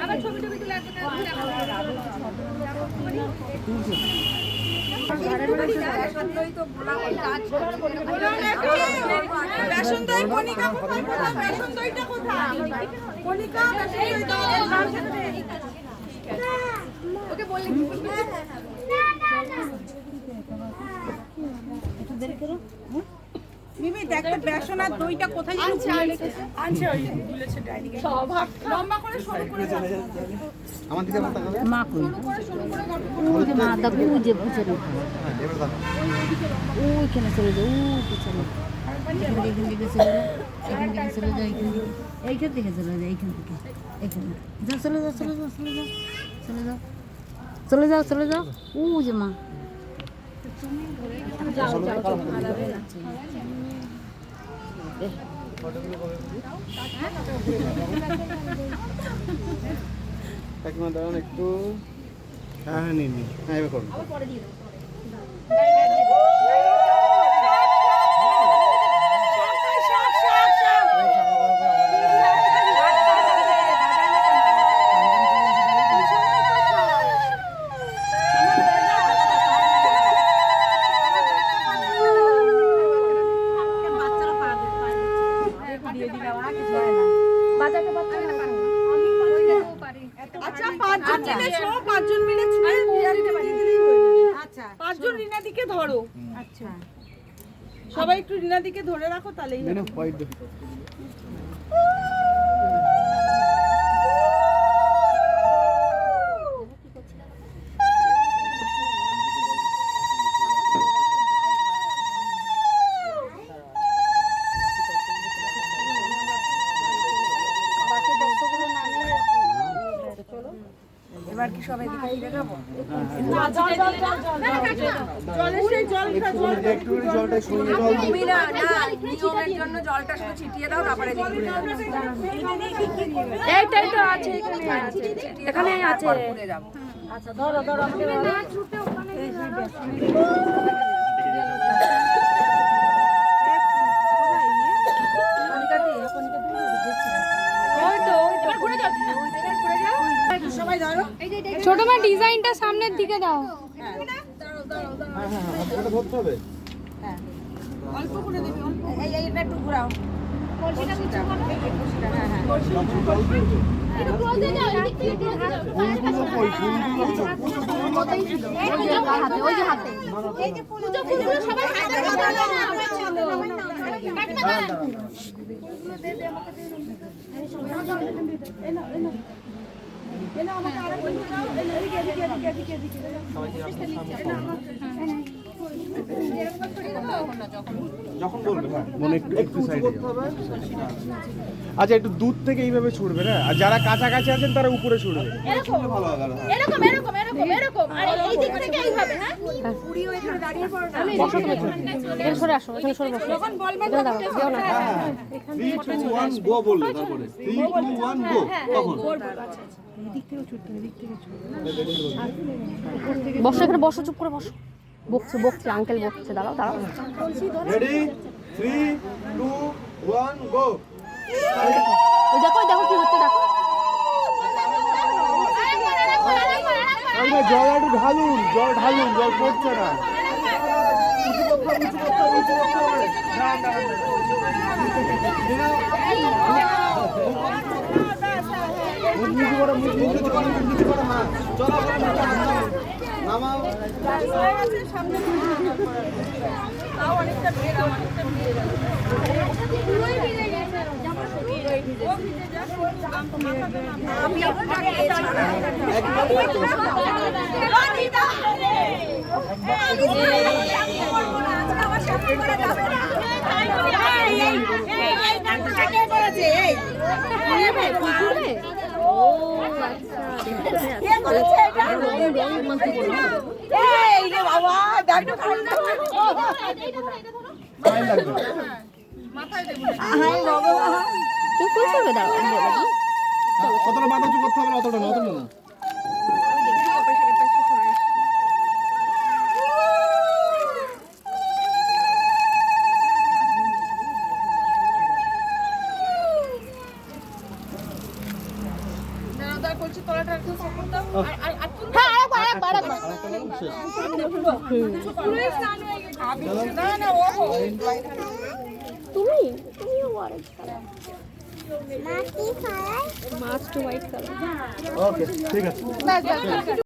আবার ছবি টবি তুলে বেসন দই কণিকা কোথায় বেসন দইটা কোথায় কণিকা ওকে বললি মিমি দেখতে বেসন আর দইটা কোথায় আনছে ওই বলেছে ডাইনিং এ সব লম্বা করে সরু করে আমার দিকে মাথা খাবে মা কই সরু করে ওই যে মা দা বুঝে বুঝে ওইখানে চলে যাও পিছনে এইখান থেকে চলে যাও এইখান থেকে চলে যাও এইখান থেকে এখানে যা চলে যাও চলে যাও চলে যাও চলে যাও চলে যাও চলে যাও ও যে মা কাকিমা দাঁড়ান একটু হ্যাঁ নিন হ্যাঁ এবার করুন পাঁচজন মিলে আচ্ছা পাঁচজন রিনাদিকে ধরো আচ্ছা সবাই একটু রিনাদিকে ধরে রাখো তাহলেই হবে এবার কি সবাই দিকে ফিরে যাবো জলের সেই জলটা একটু জলটা শুকিয়ে জল তুমি না নিয়মের জন্য জলটা শুধু ছিটিয়ে দাও তারপরে দিকে ঘুরে যাবো এইটাই তো আছে এখানে আছে ঘুরে যাবো আচ্ছা ধরো ধরো আমাকে ধরো ছোট মা ডিজাইনটা সামনের দিকে দাও হ্যাঁ ওটা ধরতে হবে অল্প করে দিবি এই এইটা একটু ঘোরাও কলসিটা কিছু হবে হ্যাঁ হ্যাঁ একটু ক্লোজে যাও এদিক থেকে ক্লোজে যাও ওই যে হাতে এই যে পুজো ফুলগুলো সবাই হাতে ধরো যখন বলবে মনে একটু সাইডে আচ্ছা একটু দূর থেকে এইভাবে ছুড়বে না আর যারা কাছাকাছি আছেন তারা উপরে ছুড়বে এরকম ভালো হবে এরকম এরকম এরকম এরকম আর এই দিক থেকে এইভাবে হ্যাঁ পুরি ওইখানে দাঁড়িয়ে পড়ো না এখানে সরে আসো এখানে সরে বসো যখন বলবেন দাও দাও না 3 2 1 গো বললে তারপরে 3 2 1 গো তখন বসো এখানে বসো চুপ করে বসো বকছে বকছে আঙ্কেল বকছে দাঁড়াও দাঁড়াও রেডি 3 2 1 গো ওই দেখো দেখো কি হচ্ছে দেখো জল একটু ঢালুন জল পড়ছে না অনেকটা ভিড় আমি কতটা মাথা চুপ করতে হবে অতটা না হ্যাঁ আরেকবার তুমিও অরেঞ্জ কালার মাছ টু হোয়াইট কালার ওকে ঠিক আছে